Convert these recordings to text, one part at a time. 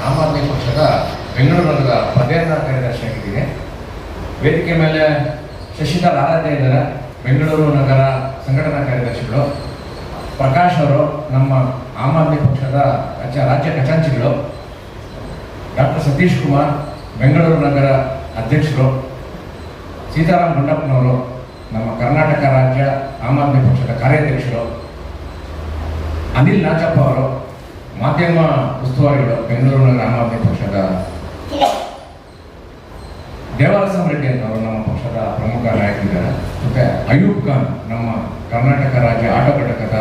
ಆಮ್ ಆದ್ಮಿ ಪಕ್ಷದ ಬೆಂಗಳೂರು ನಗರ ಪ್ರಧಾನ ಕಾರ್ಯದರ್ಶಿಯಾಗಿದ್ದೀನಿ. ವೇದಿಕೆ ಮೇಲೆ ಶಶಿಧರ್ ಆರಾಧ್ಯ ಇದ್ದಾರೆ, ಬೆಂಗಳೂರು ನಗರ ಸಂಘಟನಾ ಕಾರ್ಯದರ್ಶಿಗಳು. ಪ್ರಕಾಶ್ ಅವರು ನಮ್ಮ ಆಮ್ ಆದ್ಮಿ ಪಕ್ಷದ ರಾಜ್ಯ ಖಜಾಂಚಿಗಳು. ಡಾಕ್ಟರ್ ಸತೀಶ್ ಕುಮಾರ್ ಬೆಂಗಳೂರು ನಗರ ಅಧ್ಯಕ್ಷರು. ಸೀತಾರಾಮ್ ಗುಂಡಪ್ಪನವರು ನಮ್ಮ ಕರ್ನಾಟಕ ರಾಜ್ಯ ಆಮ್ ಆದ್ಮಿ ಪಕ್ಷದ ಕಾರ್ಯಾಧ್ಯಕ್ಷರು. ಅನಿಲ್ ನಾಚಪ್ಪ ಅವರು ಮಾಧ್ಯಮ ಉಸ್ತುವಾರಿಗಳು, ಬೆಂಗಳೂರು ನಗರ ಆಮ್ ಆದ್ಮಿ ಪಕ್ಷದ. ದೇವರಸಂ ರೆಡ್ಡಿ ಅಂತವರು ನಮ್ಮ ಪಕ್ಷದ ಪ್ರಮುಖ ನಾಯಕರಿದ್ದಾರೆ. ಮತ್ತು ಅಯೂಬ್ ಖಾನ್ ನಮ್ಮ ಕರ್ನಾಟಕ ರಾಜ್ಯ ಆಟೋ ಘಟಕದ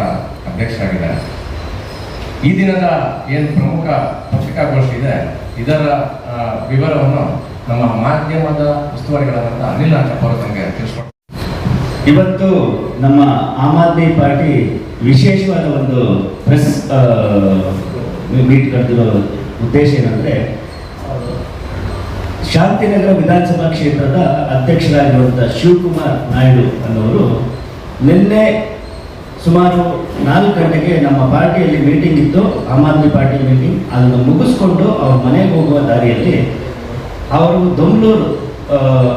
ಅಧ್ಯಕ್ಷರಾಗಿದ್ದಾರೆ. ಈ ದಿನದ ಏನು ಪ್ರಮುಖ ಪತ್ರಿಕಾಗೋಷ್ಠಿ ಇದೆ, ಇದರ ವಿವರವನ್ನು ನಮ್ಮ ಮಾಧ್ಯಮದ ಉಸ್ತುವಾರಿಗಳಾದಂಥ ಅನಿಲ್ ನಾಚಪ್ಪ ಅವರು ನಮಗೆ ತಿಳಿಸ್ಕೊಡ್ತಾರೆ. ಇವತ್ತು ನಮ್ಮ ಆಮ್ ಆದ್ಮಿ ಪಾರ್ಟಿ ವಿಶೇಷವಾದ ಒಂದು ಪ್ರೆಸ್ ಮೀಟ್ ಕರೆದಿರೋ ಉದ್ದೇಶ ಏನಂದರೆ, ಶಾಂತಿನಗರ ವಿಧಾನಸಭಾ ಕ್ಷೇತ್ರದ ಅಧ್ಯಕ್ಷರಾಗಿರುವಂಥ ಶಿವಕುಮಾರ್ ನಾಯ್ಡು ಅನ್ನೋರು ನಿನ್ನೆ ಸುಮಾರು 4 ಗಂಟೆಗೆ ನಮ್ಮ ಪಾರ್ಟಿಯಲ್ಲಿ ಮೀಟಿಂಗ್ ಇತ್ತು, ಆಮ್ ಆದ್ಮಿ ಪಾರ್ಟಿ ಮೀಟಿಂಗ್. ಅದನ್ನು ಮುಗಿಸ್ಕೊಂಡು ಅವ್ರ ಮನೆಗೆ ಹೋಗುವ ದಾರಿಯಲ್ಲಿ, ಅವರು ದೊಂಗಳೂರು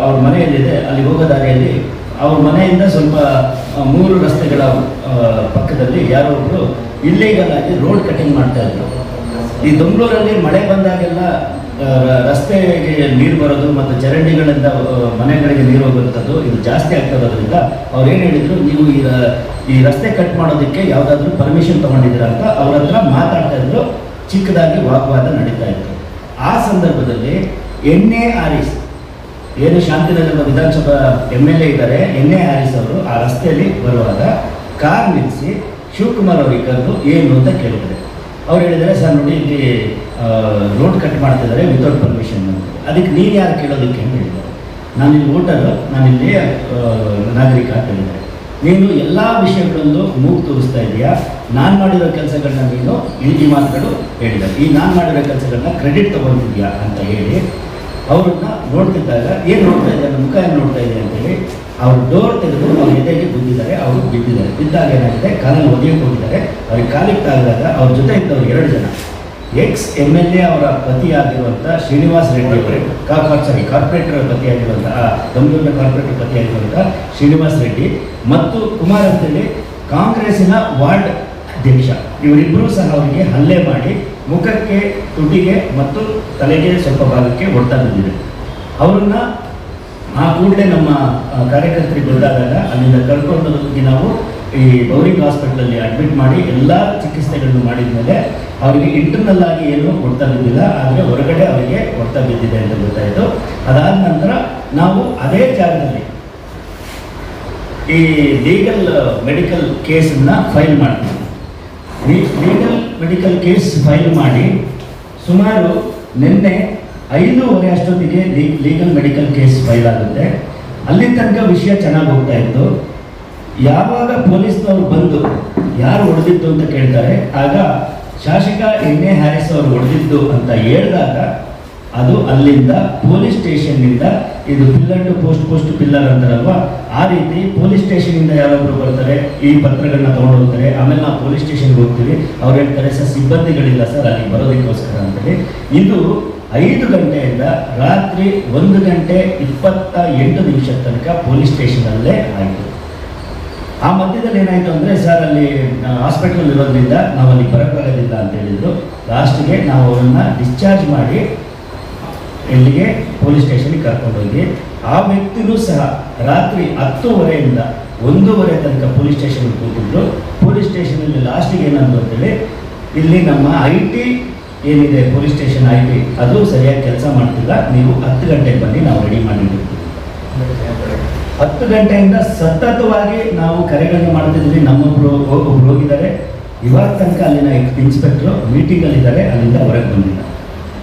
ಅವ್ರ ಮನೆಯಲ್ಲಿದೆ, ಅಲ್ಲಿ ಹೋಗೋ ದಾರಿಯಲ್ಲಿ ಅವ್ರ ಮನೆಯಿಂದ ಸ್ವಲ್ಪ 3 ರಸ್ತೆಗಳ ಪಕ್ಕದಲ್ಲಿ ಯಾರೋ ಒಬ್ಬರು ಇಲ್ಲೀಗಲ್ ಆಗಿ ರೋಡ್ ಕಟಿಂಗ್ ಮಾಡ್ತಾ ಇದ್ರು. ಈ ದೊಂಗಳೂರಲ್ಲಿ ಮಳೆ ಬಂದಾಗೆಲ್ಲ ರಸ್ತೆಗೆ ನೀರು ಬರೋದು ಮತ್ತು ಚರಂಡಿಗಳಿಂದ ಮನೆಗಳಿಗೆ ನೀರು ಹೋಗುವಂಥದ್ದು ಇದು ಜಾಸ್ತಿ ಆಗ್ತಾ ಇರೋದ್ರಿಂದ ಅವ್ರು ಏನು ಹೇಳಿದರು, ನೀವು ಈ ರಸ್ತೆ ಕಟ್ ಮಾಡೋದಕ್ಕೆ ಯಾವುದಾದ್ರೂ ಪರ್ಮಿಷನ್ ತೊಗೊಂಡಿದ್ದೀರಾ ಅಂತ ಅವ್ರ ಹತ್ರ ಮಾತಾಡ್ತಾ ಇದ್ರು. ಚಿಕ್ಕದಾಗಿ ವಾಗ್ವಾದ ನಡೀತಾ ಇತ್ತು. ಆ ಸಂದರ್ಭದಲ್ಲಿ ಎನ್.ಎ. ಆರಿಸ್, ಏನು ಶಾಂತಿನಗರದ ವಿಧಾನಸಭಾ MLA ಇದ್ದಾರೆ, ಎನ್.ಎ. ಆರಿಸ್ ಅವರು ಆ ರಸ್ತೆಯಲ್ಲಿ ಬರುವಾಗ ಕಾರ್ ನಿಲ್ಲಿಸಿ ಶಿವಕುಮಾರ್ ಅವರಿಗೆ ಕರೆದು ಏನು ಅಂತ ಕೇಳಿದ್ದಾರೆ. ಅವ್ರು ಹೇಳಿದ್ದಾರೆ, ಸರ್ ನೋಡಿ ಇಲ್ಲಿ ರೋಡ್ ಕಟ್ ಮಾಡ್ತಿದ್ದಾರೆ ವಿತೌಟ್ ಪರ್ಮಿಷನ್ ಅಂತ. ಅದಕ್ಕೆ ನೀನು ಯಾರು ಕೇಳೋದಕ್ಕೆ ಅಂತ ಹೇಳಿದ್ದಾರೆ. ನಾನಿಲ್ಲಿ ವೋಟರು, ನಾನಿಲ್ಲಿ ನಾಗರಿಕ ಅಂತ ಹೇಳಿದ್ದಾರೆ. ನೀನು ಎಲ್ಲ ವಿಷಯಗಳಲ್ಲೂ ಮೂಗು ತೋರಿಸ್ತಾ ಇದೆಯಾ, ನಾನು ಮಾಡಿರೋ ಕೆಲಸಗಳನ್ನ ನೀನು ಈ ಮಾತುಗಳು ಹೇಳಿದ್ದಾರೆ. ಈ ನಾನು ಮಾಡಿರೋ ಕೆಲಸಗಳನ್ನ ಕ್ರೆಡಿಟ್ ತೊಗೊಳ್ತಿದ್ಯಾ ಅಂತ ಹೇಳಿ ಅವ್ರನ್ನ ನೋಡ್ತಿದ್ದಾಗ, ಏನು ನೋಡ್ತಾ ಇದ್ದಾರೆ, ಮುಖ ಏನು ನೋಡ್ತಾ ಇದೆ ಅಂತೇಳಿ ಅವ್ರು ಡೋರ್ ತೆಗೆದು ಅವ್ರ ಎದೆಗೆ ಬಿದ್ದಿದ್ದಾರೆ. ಅವರು ಬಿದ್ದಿದ್ದಾರೆ. ಬಿದ್ದಾಗ ಏನಾಗಿದೆ, ಕಾಲಲ್ಲಿ ಒದೆಯಕ್ಕೆ ಹೋಗಿದ್ದಾರೆ. ಅವ್ರಿಗೆ ಕಾಲಿಗೆ ತಾಗಿದಾಗ ಅವ್ರ ಜೊತೆ ಇದ್ದವ್ರು 2 ಜನ, ಎಕ್ಸ್-MLA ಅವರ ಪತಿಯಾಗಿರುವಂಥ ಶ್ರೀನಿವಾಸ್ ರೆಡ್ಡಿ ಅವರೇ, ಕಾರ್ಪೊರೇಟರ್ ಪತಿಯಾಗಿರುವಂಥ, ಬೆಂಗಳೂರಿನ ಕಾರ್ಪೊರೇಟರ್ ಪತಿಯಾಗಿರುವಂಥ ಶ್ರೀನಿವಾಸ್ ರೆಡ್ಡಿ ಮತ್ತು ಕುಮಾರ್ ಅಂತೇಳಿ ಕಾಂಗ್ರೆಸ್ಸಿನ ವಾರ್ಡ್ ಅಧ್ಯಕ್ಷ, ಇವರಿಬ್ಬರೂ ಸಹ ಅವರಿಗೆ ಹಲ್ಲೆ ಮಾಡಿ ಮುಖಕ್ಕೆ, ತುಟಿಗೆ ಮತ್ತು ತಲೆಗೆ ಸ್ವಲ್ಪ ಭಾಗಕ್ಕೆ ಹೊಡೆತ ಬಿದ್ದಿದೆ. ಅವರನ್ನ ಆ ಕೂಡಲೇ ನಮ್ಮ ಕಾರ್ಯಕರ್ತರಿಗೆ ಗೊತ್ತಾದಾಗ ಅಲ್ಲಿಂದ ಕರ್ಕೊಂಡು ಹೋಗಿ ನಾವು ಈ ಬೌರಿಂಗ್ ಹಾಸ್ಪಿಟಲಲ್ಲಿ ಅಡ್ಮಿಟ್ ಮಾಡಿ ಎಲ್ಲ ಚಿಕಿತ್ಸೆಗಳನ್ನು ಮಾಡಿದ ಮೇಲೆ ಅವರಿಗೆ ಇಂಟರ್ನಲ್ ಆಗಿ ಏನು ಹೊಡೆತ ಬಿದ್ದಿಲ್ಲ, ಆದರೆ ಹೊರಗಡೆ ಅವರಿಗೆ ಹೊಡೆತ ಬಿದ್ದಿದೆ ಅಂತ ಗೊತ್ತಾಯಿತು. ಅದಾದ ನಂತರ ನಾವು ಅದೇ ಜಾಗದಲ್ಲಿ ಈ ಲೀಗಲ್ ಮೆಡಿಕಲ್ ಕೇಸನ್ನು ಫೈಲ್ ಮಾಡ್ತೀವಿ. ಲೀಗಲ್ ಮೆಡಿಕಲ್ ಕೇಸ್ ಫೈಲ್ ಮಾಡಿ ಸುಮಾರು ನಿನ್ನೆ 5:30 ಅಷ್ಟೊತ್ತಿಗೆ ಲೀಗಲ್ ಮೆಡಿಕಲ್ ಕೇಸ್ ಫೈಲ್ ಆಗುತ್ತೆ. ಅಲ್ಲಿ ತನಕ ವಿಷಯ ಚೆನ್ನಾಗಿ ಹೋಗ್ತಾ ಇತ್ತು. ಯಾವಾಗ ಪೊಲೀಸ್ನವರು ಬಂದು ಯಾರು ಹೊಡೆದಿದ್ದು ಅಂತ ಕೇಳ್ತಾರೆ, ಆಗ ಶಾಸಕ ಎನ್.ಎ. ಹ್ಯಾರಿಸ್ ಅವರು ಹೊಡೆದಿದ್ದು ಅಂತ ಹೇಳಿದಾಗ ಅದು ಅಲ್ಲಿಂದ ಪೊಲೀಸ್ ಸ್ಟೇಷನ್ನಿಂದ, ಇದು ಪಿಲ್ಲರ್ ಟು ಪೋಸ್ಟ್ ಪಿಲ್ಲರ್ ಅಂತಾರಲ್ವ, ಆ ರೀತಿ ಪೊಲೀಸ್ ಸ್ಟೇಷನಿಂದ ಯಾರೊಬ್ಬರು ಬರ್ತಾರೆ, ಈ ಪತ್ರಗಳನ್ನ ತೊಗೊಂಡು ಹೋಗ್ತಾರೆ. ಆಮೇಲೆ ನಾವು ಪೊಲೀಸ್ ಸ್ಟೇಷನ್ಗೆ ಹೋಗ್ತೀವಿ. ಅವ್ರು ಹೇಳ್ತಾರೆ, ಸರ್ ಸಿಬ್ಬಂದಿಗಳಿಲ್ಲ ಸರ್ ಅಲ್ಲಿ ಬರೋದಕ್ಕೋಸ್ಕರ ಅಂತೇಳಿ. ಇದು 5 ಗಂಟೆಯಿಂದ ರಾತ್ರಿ 1:28 ತನಕ ಪೊಲೀಸ್ ಸ್ಟೇಷನಲ್ಲೇ ಆಯಿತು. ಆ ಮಧ್ಯದಲ್ಲಿ ಏನಾಯಿತು ಅಂದರೆ, ಸರ್ ಅಲ್ಲಿ ಹಾಸ್ಪಿಟಲ್ ಇರೋದ್ರಿಂದ ನಾವು ಅಲ್ಲಿ ಬರೋಕ್ಕಾಗೋದಿಲ್ಲ ಅಂತ ಹೇಳಿದ್ರು. ಲಾಸ್ಟ್ಗೆ ನಾವು ಅವರನ್ನು ಡಿಸ್ಚಾರ್ಜ್ ಮಾಡಿ ಇಲ್ಲಿಗೆ ಪೊಲೀಸ್ ಸ್ಟೇಷನ್ಗೆ ಕರ್ಕೊಂಡೋಗಿ, ಆ ವ್ಯಕ್ತಿಗೂ ಸಹ ರಾತ್ರಿ 10:30 1:30 ತನಕ ಪೊಲೀಸ್ ಸ್ಟೇಷನ್ಗೆ ಕೂತಿದ್ರು. ಪೊಲೀಸ್ ಸ್ಟೇಷನಲ್ಲಿ ಲಾಸ್ಟಿಗೆ ಏನಂದ್ರು ಅಂತೇಳಿ, ಇಲ್ಲಿ ನಮ್ಮ IT ಏನಿದೆ ಪೊಲೀಸ್ ಸ್ಟೇಷನ್ IT ಅದು ಸರಿಯಾಗಿ ಕೆಲಸ ಮಾಡ್ತಿಲ್ಲ, ನೀವು 10 ಗಂಟೆಗೆ ಬನ್ನಿ, ನಾವು ರೆಡಿ ಮಾಡಿರ್ತೀವಿ. 10 ಗಂಟೆಯಿಂದ ಸತತವಾಗಿ ನಾವು ಕರೆಗಳನ್ನು ಮಾಡ್ತಿದ್ವಿ. ನಮ್ಮೊಬ್ಬರು ಹೋಗಿದ್ದಾರೆ, ಇವಾಗ ತನಕ ಅಲ್ಲಿನ ಇನ್ಸ್ಪೆಕ್ಟ್ರು ಮೀಟಿಂಗಲ್ಲಿದ್ದಾರೆ, ಅಲ್ಲಿಂದ ಹೊರಗೆ ಬಂದಿಲ್ಲ.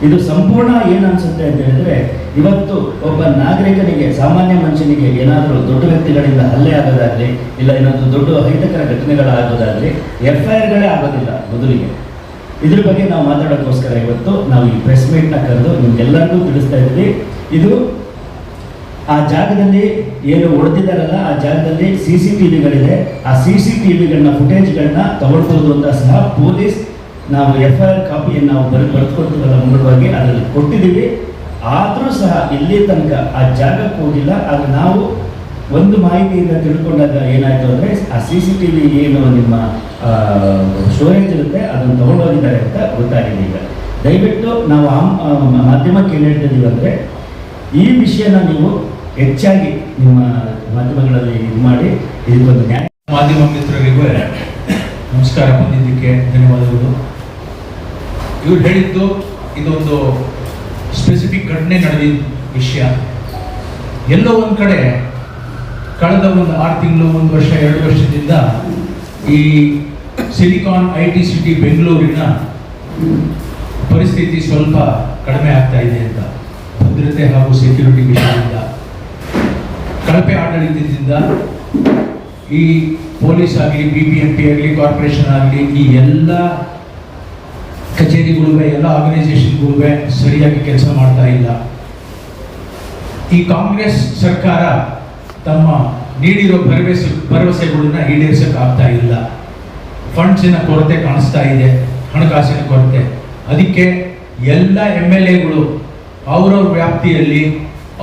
ಇದು ಸಂಪೂರ್ಣ ಏನು ಅನಿಸುತ್ತೆ ಅಂತ ಹೇಳಿದ್ರೆ, ಇವತ್ತು ಒಬ್ಬ ನಾಗರಿಕನಿಗೆ, ಸಾಮಾನ್ಯ ಮನುಷ್ಯನಿಗೆ ಏನಾದರೂ ದೊಡ್ಡ ವ್ಯಕ್ತಿಗಳಿಂದ ಹಲ್ಲೆ ಆಗೋದಾಗಲಿ, ಇಲ್ಲ ಏನಾದರೂ ದೊಡ್ಡ ಅಹಿತಕರ ಘಟನೆಗಳಾಗೋದಾಗಲಿ FIRಗಳೇ ಆಗೋದಿಲ್ಲ ಮೊದಲಿಗೆ. ಇದ್ರ ಬಗ್ಗೆ ನಾವು ಮಾತಾಡೋಕ್ಕೋಸ್ಕರ ಇವತ್ತು ನಾವು ಈ ಪ್ರೆಸ್ ಮೀಟ್ನ ಕರೆದು ನಿಮ್ಗೆಲ್ಲರಿಗೂ ತಿಳಿಸ್ತಾ ಇದ್ವಿ. ಇದು ಆ ಜಾಗದಲ್ಲಿ ಏನು ಹೊಡೆದಿದ್ದಾರಲ್ಲ, ಆ ಜಾಗದಲ್ಲಿ CCTVಗಳಿದೆ. ಆ CCTVಗಳನ್ನ ಫುಟೇಜ್ಗಳನ್ನ ತಗೊಳ್ಬೋದು ಅಂತ ಸಹ ಪೊಲೀಸ್ ನಾವು FIR ಕಾಪಿಯನ್ನು ನಾವು ಬರೆದುಕೊಡ್ತೀವಲ್ಲ ಮುಂಗಡವಾಗಿ ಅದರಲ್ಲಿ ಕೊಟ್ಟಿದ್ದೀವಿ. ಆದರೂ ಸಹ ಇಲ್ಲಿ ತನಕ ಆ ಜಾಗಕ್ಕೆ ಹೋಗಿಲ್ಲ. ಆದರೆ ನಾವು ಒಂದು ಮಾಹಿತಿಯಿಂದ ತಿಳ್ಕೊಂಡಾಗ ಏನಾಯಿತು ಅಂದರೆ ಆ CCTV ಏನು ನಿಮ್ಮ ಸ್ಟೋರೇಜ್ ಇರುತ್ತೆ ಅದನ್ನು ತೊಗೊಂಡೋಗಿದ್ದಾರೆ ಅಂತ ಗೊತ್ತಾಗಿದೆ. ಈಗ ದಯವಿಟ್ಟು ನಾವು ಮಾಧ್ಯಮಕ್ಕೆ ಏನು ಹೇಳ್ತಿದ್ದೀವಿ ಅಂದರೆ ಈ ವಿಷಯನ ನೀವು ಹೆಚ್ಚಾಗಿ ನಿಮ್ಮ ಮಾಧ್ಯಮಗಳಲ್ಲಿ ಇದು ಮಾಡಿ ಇದಕ್ಕೊಂದು ನ್ಯಾಯ. ಮಾಧ್ಯಮ ಮಿತ್ರರಿಗೂ ನಮಸ್ಕಾರ, ಬಂದಿದ್ದಕ್ಕೆ ಧನ್ಯವಾದಗಳು. ಇವ್ರು ಹೇಳಿದ್ದು ಇದೊಂದು ಸ್ಪೆಸಿಫಿಕ್ ಘಟನೆ ನಡೆದಿದ್ದ ವಿಷಯ. ಎಲ್ಲೋ ಒಂದು ಕಡೆ ಕಳೆದ ಒಂದು 6 ತಿಂಗಳು, 1 ವರ್ಷ, 2 ವರ್ಷದಿಂದ ಈ ಸಿಲಿಕಾನ್ IT ಸಿಟಿ ಬೆಂಗಳೂರಿನ ಪರಿಸ್ಥಿತಿ ಸ್ವಲ್ಪ ಕಡಿಮೆ ಆಗ್ತಾ ಇದೆ ಅಂತ, ಭದ್ರತೆ ಹಾಗೂ ಸೆಕ್ಯೂರಿಟಿ ವಿಷಯದಿಂದ, ಕಳಪೆ ಆಡಳಿತದಿಂದ ಈ ಪೊಲೀಸ್ ಆಗಲಿ, BBMP ಆಗಲಿ, ಕಾರ್ಪೊರೇಷನ್ ಆಗಲಿ, ಈ ಎಲ್ಲ ಕಚೇರಿಗಳು, ಎಲ್ಲ ಆರ್ಗನೈಸೇಷನ್ಗಳು ಸರಿಯಾಗಿ ಕೆಲಸ ಮಾಡ್ತಾ ಇಲ್ಲ. ಈ ಕಾಂಗ್ರೆಸ್ ಸರ್ಕಾರ ತಮ್ಮ ನೀಡಿರೋ ಭರವಸೆಗಳನ್ನ ಈಡೇರಿಸಕ್ಕೆ ಆಗ್ತಾ ಇಲ್ಲ. ಫಂಡ್ಸಿನ ಕೊರತೆ ಕಾಣಿಸ್ತಾ ಇದೆ, ಹಣಕಾಸಿನ ಕೊರತೆ. ಅದಕ್ಕೆ ಎಲ್ಲ MLAಗಳು ಅವರವ್ರ ವ್ಯಾಪ್ತಿಯಲ್ಲಿ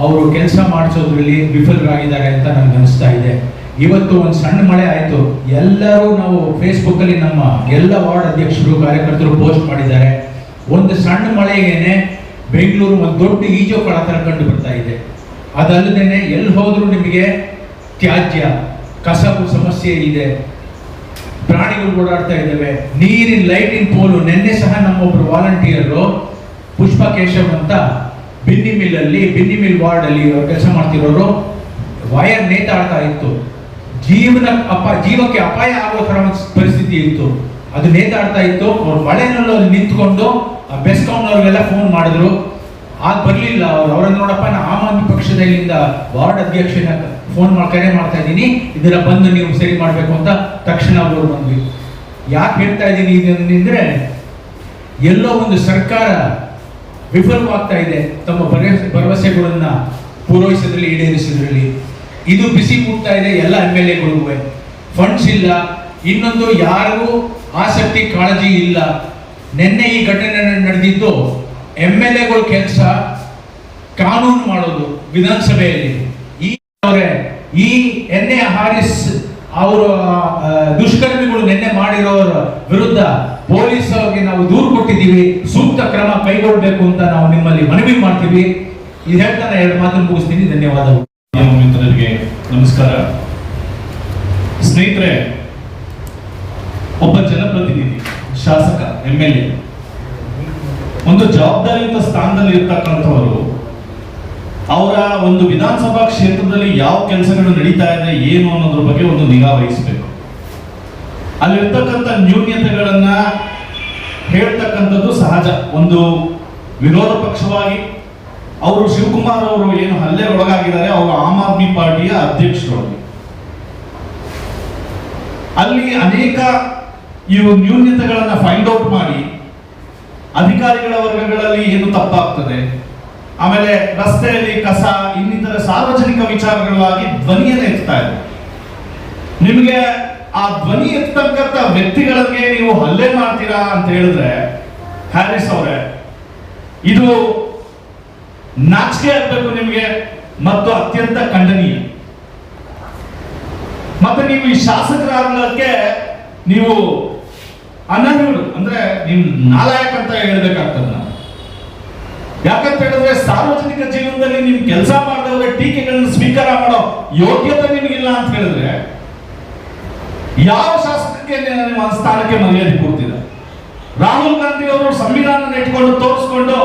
ಅವರು ಕೆಲಸ ಮಾಡಿಸೋದ್ರಲ್ಲಿ ವಿಫಲರಾಗಿದ್ದಾರೆ ಅಂತ ನನಗೆ ಅನಿಸ್ತಾ ಇದೆ. ಇವತ್ತು ಒಂದು ಸಣ್ಣ ಮಳೆ ಆಯಿತು, ಎಲ್ಲರೂ ನಾವು ಫೇಸ್ಬುಕ್ಕಲ್ಲಿ ನಮ್ಮ ಎಲ್ಲ ವಾರ್ಡ್ ಅಧ್ಯಕ್ಷರು, ಕಾರ್ಯಕರ್ತರು ಪೋಸ್ಟ್ ಮಾಡಿದ್ದಾರೆ. ಒಂದು ಸಣ್ಣ ಮಳೆಗೇನೆ ಬೆಂಗಳೂರು ಒಂದು ದೊಡ್ಡ ಈಜೋಕೊಳ ಥರ ಕಂಡು ಬರ್ತಾ ಇದೆ. ಅದಲ್ಲದೆ ಎಲ್ಲಿ ಹೋದರೂ ನಿಮಗೆ ತ್ಯಾಜ್ಯ, ಕಸಬು ಸಮಸ್ಯೆ ಇದೆ, ಪ್ರಾಣಿಗಳು ಓಡಾಡ್ತಾ ಇದ್ದಾವೆ, ನೀರಿನ ಲೈಟಿನ ಪೋಲು. ನಿನ್ನೆ ಸಹ ನಮ್ಮೊಬ್ಬರು ವಾಲಂಟಿಯರು ಪುಷ್ಪ ಕೇಶವ್ ಅಂತ ಬಿನ್ನಿ ಮಿಲ್ ವಾರ್ಡಲ್ಲಿ ಕೆಲಸ ಮಾಡ್ತಿರೋರು ವೈರ್ ನೇತಾಡ್ತಾ ಇತ್ತು. ಜೀವಕ್ಕೆ ಅಪಾಯ ಆಗೋ ಥರ ಪರಿಸ್ಥಿತಿ ಇತ್ತು. ಅದು ನೇತಾಡ್ತಾ ಇತ್ತು. ಅವ್ರು ಮಳೆನಲ್ಲೂ ಅಲ್ಲಿ ನಿಂತ್ಕೊಂಡು ಬೆಸ್ಕಾಂನವ್ರಿಗೆಲ್ಲ ಫೋನ್ ಮಾಡಿದ್ರು, ಆಗ ಬರಲಿಲ್ಲ. ಅವ್ರನ್ನ ನೋಡಪ್ಪ, ನಾನು ಆಮ್ ಆದ್ಮಿ ಪಕ್ಷದ ಇಲ್ಲಿಂದ ವಾರ್ಡ್ ಅಧ್ಯಕ್ಷನ ಫೋನ್ ಕರೆ ಮಾಡ್ತಾ ಇದ್ದೀನಿ, ಇದರ ಬಂದು ನೀವು ಸರಿ ಮಾಡಬೇಕು ಅಂತ ತಕ್ಷಣ ಅವರು ಬಂದ್ವಿ. ಯಾಕೆ ಹೇಳ್ತಾ ಇದ್ದೀನಿ ಇದನ್ನೆಂದ್ರೆ, ಎಲ್ಲೋ ಒಂದು ಸರ್ಕಾರ ವಿಫಲವಾಗ್ತಾ ಇದೆ ತಮ್ಮ ಭರವಸೆಗಳನ್ನ ಪೂರೈಸೋದ್ರಲ್ಲಿ, ಈಡೇರಿಸೋದ್ರಲ್ಲಿ. ಇದು ಬಿಸಿ ಮುಟ್ತಾ ಇದೆ ಎಲ್ಲ MLAಗಳಿಗೂ. ಫಂಡ್ಸ್ ಇಲ್ಲ, ಇನ್ನೊಂದು ಯಾರಿಗೂ ಆಸಕ್ತಿ, ಕಾಳಜಿ ಇಲ್ಲ. ನಿನ್ನೆ ಈ ಘಟನೆ ನಡೆದಿದ್ದು MLAಗಳ ಕೆಲಸ ಕಾನೂನು ಮಾಡೋದು ವಿಧಾನಸಭೆಯಲ್ಲಿ. ಈ NA ಹಾರಿಸ್ ಅವರು ದುಷ್ಕರ್ಮಿಗಳು ನಿನ್ನೆ ಮಾಡಿರೋರ ವಿರುದ್ಧ ಪೊಲೀಸ್ ಅವರಿಗೆ ನಾವು ದೂರು ಕೊಟ್ಟಿದ್ದೀವಿ, ಸೂಕ್ತ ಕ್ರಮ ಕೈಗೊಳ್ಳಬೇಕು ಅಂತ ನಾವು ನಿಮ್ಮಲ್ಲಿ ಮನವಿ ಮಾಡ್ತೀವಿ. ಇದು ಹೇಳ್ತಾನೆ 2 ಮಾತನ್ನು ಮುಗಿಸ್ತೀನಿ. ಧನ್ಯವಾದಗಳು. ಮಿತ್ರರಿಗೆ ನಮಸ್ಕಾರ. ಸ್ನೇಹಿತರೆ, ಒಬ್ಬ ಜನಪ್ರತಿನಿಧಿ, ಶಾಸಕ, MLA ಒಂದು ಜವಾಬ್ದಾರಿಯುತ ಸ್ಥಾನದಲ್ಲಿ ಇರ್ತಕ್ಕಂಥವರು ಅವರ ಒಂದು ವಿಧಾನಸಭಾ ಕ್ಷೇತ್ರದಲ್ಲಿ ಯಾವ ಕೆಲಸಗಳು ನಡೀತಾ ಇದೆ ಏನು ಅನ್ನೋದ್ರ ಬಗ್ಗೆ ಒಂದು ನಿಗಾ ವಹಿಸಬೇಕು. ಅಲ್ಲಿರ್ತಕ್ಕಂಥ ನ್ಯೂನ್ಯತೆಗಳನ್ನ ಹೇಳ್ತಕ್ಕಂಥದ್ದು ಸಹಜ. ಒಂದು ವಿರೋಧ ಪಕ್ಷವಾಗಿ ಅವರು ಶಿವಕುಮಾರ್ ಅವರು ಏನು ಹಲ್ಲೆಗೊಳಗಾಗಿದ್ದಾರೆ, ಅವರು ಆಮ್ ಆದ್ಮಿ ಪಾರ್ಟಿಯ ಅಧ್ಯಕ್ಷರು. ಅಲ್ಲಿ ಅನೇಕ ಇವು ನ್ಯೂನ್ಯತೆಗಳನ್ನ ಫೈಂಡ್ ಔಟ್ ಮಾಡಿ ಅಧಿಕಾರಿಗಳ ವರ್ಗಗಳಲ್ಲಿ ಏನು ತಪ್ಪಾಗ್ತದೆ, ಆಮೇಲೆ ರಸ್ತೆಯಲ್ಲಿ ಕಸ, ಇನ್ನಿತರ ಸಾರ್ವಜನಿಕ ವಿಚಾರಗಳಾಗಿ ಧ್ವನಿಯನ್ನು ಎತ್ತಾ ಇದೆ. ನಿಮಗೆ ಆ ಧ್ವನಿ ಎತ್ತಕ್ಕಂಥ ವ್ಯಕ್ತಿಗಳಿಗೆ ನೀವು ಹಲ್ಲೆ ಮಾಡ್ತೀರಾ ಅಂತ ಹೇಳಿದ್ರೆ, ಹ್ಯಾರಿಸ್ ಅವರೇ, ಇದು ನಾಚಿಕೆ ಆಗಬೇಕು ನಿಮಗೆ ಮತ್ತು ಅತ್ಯಂತ ಖಂಡನೀಯ. ಮತ್ತೆ ನೀವು ಈ ಶಾಸಕರಾಗಲಿಕ್ಕೆ ನೀವು ಅನರ್ಹರು, ಅಂದ್ರೆ ನೀವು ನಾಲಾಯಕ ಅಂತ ಹೇಳ್ಬೇಕಾಗ್ತದೆ ನಾವು. ಯಾಕಂತ ಹೇಳಿದ್ರೆ ಸಾರ್ವಜನಿಕ ಜೀವನದಲ್ಲಿ ನೀವು ಕೆಲಸ ಮಾಡಿದವ್ರೆ ಟೀಕೆಗಳನ್ನು ಸ್ವೀಕಾರ ಮಾಡೋ ಯೋಗ್ಯತೆ ನಿಮಗಿಲ್ಲ ಅಂತ ಹೇಳಿದ್ರೆ ಯಾವ ಶಾಸಕಕ್ಕೆ ನಿಮ್ಮ ಸ್ಥಾನಕ್ಕೆ ಮರ್ಯಾದೆ ಕೊಡ್ತೀರ? ರಾಹುಲ್ ಗಾಂಧಿ ಅವರು ಸಂವಿಧಾನ ಇಟ್ಕೊಂಡು ತೋರಿಸ್ಕೊಂಡು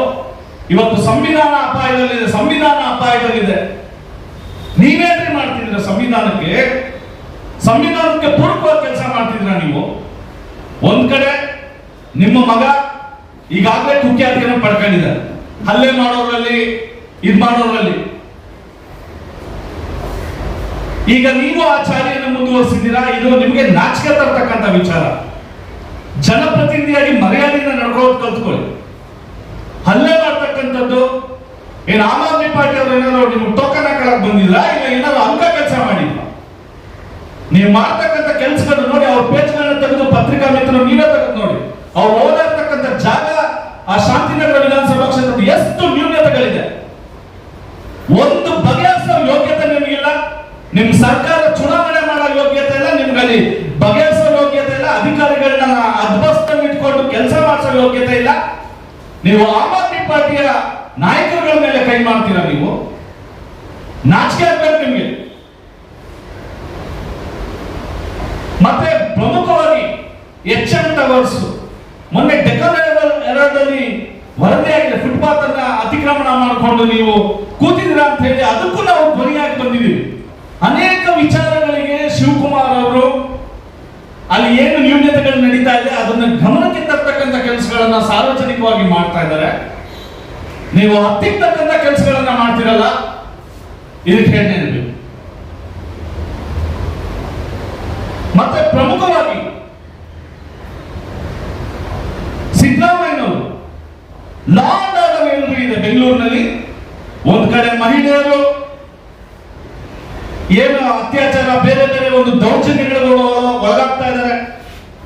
ಇವತ್ತು ಸಂವಿಧಾನ ಅಪಾಯದಲ್ಲಿದೆ. ನೀವೇನ್ರಿ ಮಾಡ್ತಿದ್ರ? ಸಂವಿಧಾನಕ್ಕೆ ಪೂರಕವಾಗಿ ಕೆಲಸ ಮಾಡ್ತಿದ್ರ ನೀವು. ಒಂದ್ ಕಡೆ ನಿಮ್ಮ ಮಗ ಈಗಾಗಲೇ ಕುಖ್ಯಾತಿಯನ್ನು ಪಡ್ಕೊಂಡಿದ್ದಾರೆ, ಹಲ್ಲೆ ಮಾಡೋರಲ್ಲಿ, ಮಾಡೋರಲ್ಲಿ. ಈಗ ನೀವು ಆ ಚಾರಿಯನ್ನು ಮುಂದುವರಿಸಿದ್ದೀರಾ. ಇದು ನಿಮಗೆ ನಾಚಿಕೆ ತರ್ತಕ್ಕಂಥ ವಿಚಾರ. ಜನಪ್ರತಿನಿಧಿಯಾಗಿ ಮರ್ಯಾದೆಯಿಂದ ನಡ್ಕೊಳ್ಳೋದು ಕಲ್ತ್ಕೊಳ್ಳಿ. ಹಲ್ಲೆ ಮಾಡ್ತಕ್ಕಂಥದ್ದು ಏನು ಆಮ್ ಆದ್ಮಿ ಪಾರ್ಟಿ ಅವರು ಏನಾದ್ರು ನಿಮ್ಗೆ ಟೋಕನ್ ಹಾಕಕ್ ಬಂದಿದ್ರ, ಇಲ್ಲ ಏನಾದ್ರು ಅಂಕ ಕೆಲಸ ಮಾಡಿಲ್ಲ? ನೀವು ಮಾಡ್ತಕ್ಕಂಥ ಕೆಲಸಗಳನ್ನ ನೋಡಿ, ಅವ್ರ ಪೇಜ್ಗಳನ್ನ ತೆಗೆದು ಪತ್ರಿಕಾ ಮಿತ್ರರು ನೀವೇ ತೆಗೆದು ನೋಡಿ. ಅವ್ರು ಓಡಾಡ್ತಕ್ಕಂಥ ಜಾಗ ಆ ಶಾಂತಿನಗರ ವಿಧಾನಸಭಾ ಕ್ಷೇತ್ರದ ಎಷ್ಟು ನ್ಯೂನತೆಗಳಿದೆ. ಒಂದು ಬಗೆಹರಿಸೋ ಯೋಗ್ಯತೆ ನಿಮಗಿಲ್ಲ, ನಿಮ್ ಸರ್ಕಾರ ಚುನಾವಣೆ ಮಾಡೋ ಯೋಗ್ಯತೆ ಇಲ್ಲ, ನಿಮ್ಗೆ ಅಲ್ಲಿ ಬಗೆಹರಿಸೋ ಯೋಗ್ಯತೆ ಇಲ್ಲ, ಅಧಿಕಾರಿಗಳನ್ನ ಅದ್ಬಸ್ತಲ್ಲಿ ಇಟ್ಕೊಂಡು ಕೆಲಸ ಮಾಡಿಸೋ ಯೋಗ್ಯತೆ ಇಲ್ಲ. ನೀವು ಆಮ್ ಆದ್ಮಿ ಪಾರ್ಟಿಯ ನಾಯಕರುಗಳ ಮೇಲೆ ಕೈ ಮಾಡ್ತೀರಾ? ನೀವು ನಾಚಿಕೆ ಆಗ್ಬೇಕು ನಿಮ್ಗೆ. ಮತ್ತೆ ಪ್ರಮುಖವಾಗಿ HM ಟವರ್ಸ್ ಮೊನ್ನೆ ಡೆಕ್ಕನ್ ಹೆರಾಲ್ಡಲ್ಲಿ ವರದಿಯಾಗಿದೆ, ಫುಟ್ಪಾತ್ ಅನ್ನ ಅತಿಕ್ರಮಣ ಮಾಡಿಕೊಂಡು ನೀವು ಕೂತಿದ್ದೀರಾ ಅಂತ ಹೇಳಿ ಅದಕ್ಕೂ ನಾವು ಧ್ವನಿಯಾಗಿ ಬಂದಿದ್ದೀವಿ. ಅನೇಕ ವಿಚಾರಗಳಿಗೆ ಶಿವಕುಮಾರ್ ಅವರು ಅಲ್ಲಿ ಏನು ನ್ಯೂನತೆಗಳು ನಡೀತಾ ಇದೆ ಅದನ್ನ ಗಮನಕ್ಕೆ ತರ್ತಕ್ಕಂಥ ಕೆಲಸಗಳನ್ನ ಸಾರ್ವಜನಿಕವಾಗಿ ಮಾಡ್ತಾ ಇದ್ದಾರೆ. ನೀವು ಹತ್ತಿಗೆ ತಕ್ಕಂಥ ಕೆಲಸಗಳನ್ನ ಮಾಡ್ತಿರಲ್ಲ, ಇದಕ್ಕೆ ಹೇಳಬೇಕು. ಮತ್ತೆ ಪ್ರಮುಖವಾಗಿ ಸಿದ್ದರಾಮಯ್ಯನವರು ಲಾ ಅಂಡ್ ಆರ್ಡರ್ ಏನಾದ್ರು ಇದೆ ಬೆಂಗಳೂರಿನಲ್ಲಿ, ಒಂದ್ ಕಡೆ ಮಹಿಳೆಯರು ಏನು ಅತ್ಯಾಚಾರ ಬೇರೆ ಬೇರೆ ಒಂದು ದೌರ್ಜನ್ಯಗಳು ಒಳಗಾಗ್ತಾ ಇದ್ದಾರೆ,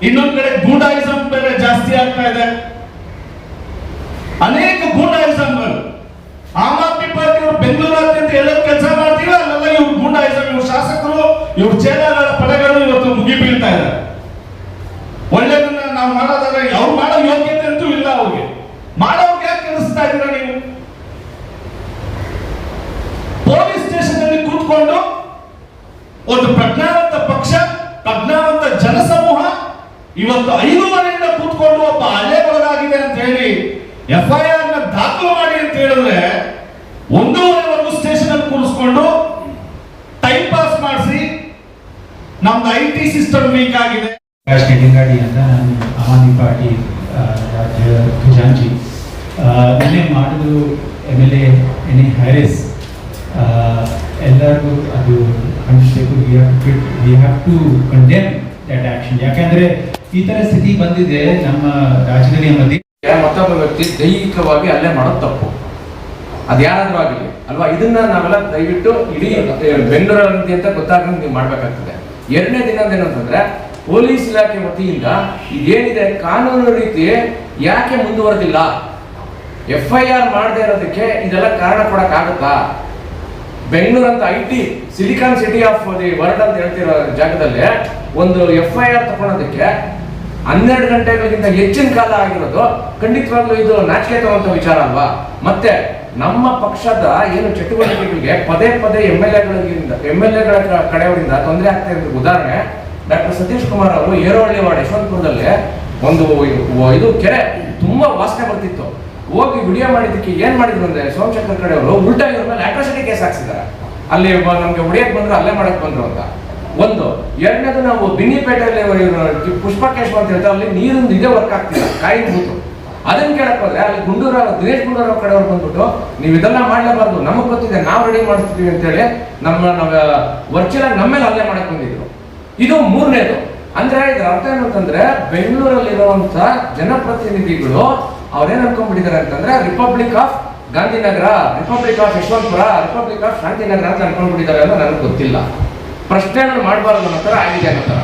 ಇನ್ನೊಂದ್ ಕಡೆ ಗೂಂಡಾಯಿಸಂ ಬೇರೆ ಜಾಸ್ತಿ ಆಗ್ತಾ ಇದೆ. ಅನೇಕ ಗೂಂಡಾಯಿಸಂಗಳು ಆಮ್ ಆದ್ಮಿ ಪಾರ್ಟಿಯವರು ಬೆಂಗಳೂರಾದ್ಯಂತ ಎಲ್ಲರೂ ಕೆಲಸ ಮಾಡ್ತೀವಿ, ಅಲ್ಲೆಲ್ಲ ಇವ್ರು ಗೂಂಡಾಯಿಸಂ, ಇವ್ರು ಶಾಸಕರು, ಇವ್ರ ಚೇಲಾಗಳ ಪಡೆಗಳು ಇವತ್ತು ಮುಗಿ ಬೀಳ್ತಾ ಇದ್ದಾರೆ. ಒಳ್ಳೆದನ್ನ ನಾವು ಮಾಡೋದಾದ್ರೆ ಅವ್ರು ಮಾಡೋ ಯೋಗ್ಯತೆ ಅಂತೂ ಇಲ್ಲ, ಅವ್ರಿಗೆ ಮಾಡೋರ್ಗೆ ಯಾಕೆ ಕೆಲಸ್ತಾ ಇದ್ದೀರಾ ನೀವು? ಪೊಲೀಸ್ ಸ್ಟೇಷನ್ ಅಲ್ಲಿ ಕೂತ್ಕೊಂಡು ಒಂದು ಪ್ರಜ್ಞಾವಂತ ಪಕ್ಷ, ಪ್ರಜ್ಞಾವಂತ ಜನಸಮೂಹ ಇವತ್ತು 5 ಮನೆಯಿಂದ ಕೂತ್ಕೊಂಡು ಒಬ್ಬ ಹಲ್ಲೆ ಒಳಗಾಗಿದೆ ಅಂತ ಹೇಳಿ FIR ನ ದಾಖಲು ಮಾಡಿ ಅಂತ ಹೇಳಿದ್ರೆ 1:30ವರೆಗೂ ಸ್ಟೇಷನ್ ಅಲ್ಲಿ ಕೂರಿಸ್ಕೊಂಡು ಟೈಮ್ ಪಾಸ್ ಮಾಡಿಸಿ ನಮ್ದು IT ಸಿಸ್ಟಮ್ ವೀಕ್ ಆಗಿದೆ. ಗಾಡಿ ಅಂತ ನಾನು ಆಮ್ ಆದ್ಮಿ ಪಾರ್ಟಿ ರಾಜ್ಯ ಖಜಾಂಚಿ. ನಿನ್ನೆ ಮಾಡಿದ್ರು MLA ಎನಿ ಹ್ಯಾರಿಸ್, ಎಲ್ಲರಿಗೂ ಅದು ಖಂಡಿಸಬೇಕು. We have to condemn that action. ಯಾಕಂದ್ರೆ ಈ ತರ ಸ್ಥಿತಿ ಬಂದಿದೆ ನಮ್ಮ ರಾಜ್ಯದಲ್ಲಿ. ಅನ್ನೋದು ಮತ್ತೊಬ್ಬ ವ್ಯಕ್ತಿ ದೈಹಿಕವಾಗಿ ಹಲ್ಲೆ ಮಾಡೋದು ತಪ್ಪು, ಅದು ಯಾರಾದ್ರೂ ಆಗಲಿ ಅಲ್ವಾ. ಇದನ್ನ ನಾವೆಲ್ಲ ದಯವಿಟ್ಟು ಇಡೀ ಬೆಂಗಳೂರಲ್ಲಿ ಅಂತ ಗೊತ್ತಾಗ ನೀವು ಮಾಡ್ಬೇಕಾಗ್ತದೆ. ಎರಡನೇ ದಿನ ಏನಂತಂದ್ರೆ ಪೊಲೀಸ್ ಇಲಾಖೆ ವತಿಯಿಂದ ಇದೇನಿದೆ ಕಾನೂನು ರೀತಿ ಯಾಕೆ ಮುಂದುವರೆದಿಲ್ಲ, FIR ಮಾಡದೇ ಇರೋದಕ್ಕೆ ಇದೆಲ್ಲ ಕಾರಣ ಕೊಡಕ್ಕಾಗತ್ತಾ? ಬೆಂಗಳೂರಂತ IT silicon city of the world ಅಂತ ಹೇಳ್ತಿರೋ ಜಾಗದಲ್ಲಿ ಒಂದು FIR ತಗೊಳೋದಕ್ಕೆ 12 ಗಂಟೆಗಳಿಗಿಂತ ಹೆಚ್ಚಿನ ಕಾಲ ಆಗಿರೋದು ಖಂಡಿತವಾಗ್ಲೂ ಇದು ನಾಚಿಕೆ ತಗೊಂತ ವಿಚಾರ ಅಲ್ವಾ? ಮತ್ತೆ ನಮ್ಮ ಪಕ್ಷದ ಏನು ಚಟುವಟಿಕೆಗಳಿಗೆ ಪದೇ ಪದೇ MLA ಗಳ ಕಡೆಯವರಿಂದ ತೊಂದರೆ ಆಗ್ತಾ ಇರೋದು ಉದಾಹರಣೆ ಡಾಕ್ಟರ್ ಸತೀಶ್ ಕುಮಾರ್ ಅವರು ಏರೋಹಳ್ಳಿ ವಾರ್ಡ್ ಯಶವಂತಪುರದಲ್ಲಿ ಒಂದು ಇದು ಕೆರೆ ತುಂಬಾ ವಾಸನೆ ಬರ್ತಿತ್ತು, ಹೋಗಿ ವಿಡಿಯೋ ಮಾಡಿದ್ದಕ್ಕೆ ಏನ್ ಮಾಡಿದ್ರು ಅಂದ್ರೆ ಸೋಮಶೇಖರ್ ಕಡೆಯವರು ಉಲ್ಟಾ ಇವ್ರ ಮೇಲೆ ಅಟ್ರಾಸಿಟಿ ಕೇಸ್ ಹಾಕ್ಸಿದ್ದಾರೆ. ಅಲ್ಲಿ ನಮ್ಗೆ ಹೊಡಿಯಕ್ ಬಂದ್ರು, ಅಲ್ಲೇ ಮಾಡಕ್ ಬಂದ್ರು ಅಂತ. ಒಂದು ಎರಡನೇದು ನಾವು ಬಿನ್ನಿಪೇಟೆಯಲ್ಲಿ ಪುಷ್ಪಕೇಶ್ವ ಅಂತ ಹೇಳ್ತಾರೆ, ಅಲ್ಲಿ ನೀರಿಂದು ಇದೇ ವರ್ಕ್ ಆಗ್ತಿಲ್ಲ, ಕಾಯಿ ಕೂತು ಅದನ್ನ ಕೇಳಕ್ ಹೋದ್ರೆ ಅಲ್ಲಿ ದಿನೇಶ್ ಗುಂಡೂರಾವ್ ಕಡೆಯವ್ರು ಬಂದ್ಬಿಟ್ಟು ನೀವು ಇದೆಲ್ಲ ಮಾಡ್ಲೇಬಾರ್ದು, ನಮಗ್ ಗೊತ್ತಿದೆ ನಾವು ರೆಡಿ ಮಾಡ್ತೀವಿ ಅಂತೇಳಿ ನಾವು ವರ್ಚುವಲ್ ಆಗಿ ನಮ್ಮ ಮೇಲೆ ಅಲ್ಲೇ ಮಾಡಕ್ ಬಂದಿದ್ರು. ಇದು ಮೂರನೇದು. ಅಂದ್ರೆ ಇದ್ರ ಅರ್ಥ ಏನಂತಂದ್ರೆ ಬೆಂಗಳೂರಲ್ಲಿರುವಂತ ಜನಪ್ರತಿನಿಧಿಗಳು ಅವ್ರೇನ್ ಅನ್ಕೊಂಡ್ಬಿಟ್ಟಿದ್ದಾರೆ ಅಂತಂದ್ರೆ republic of Gandhinagar, republic of Yeshwanthpur, republic of Shantinagar ಅಂತ ಅನ್ಕೊಂಡ್ಬಿಟ್ಟಿದ್ದಾರೆ ಅಂತ ನನಗೆ ಗೊತ್ತಿಲ್ಲ. ಪ್ರಶ್ನೆಗಳು ಮಾಡಬಾರ್ದು ಅನ್ನೋ ತರ ಆಗಿದೆ ಅನ್ನೋ ತರ.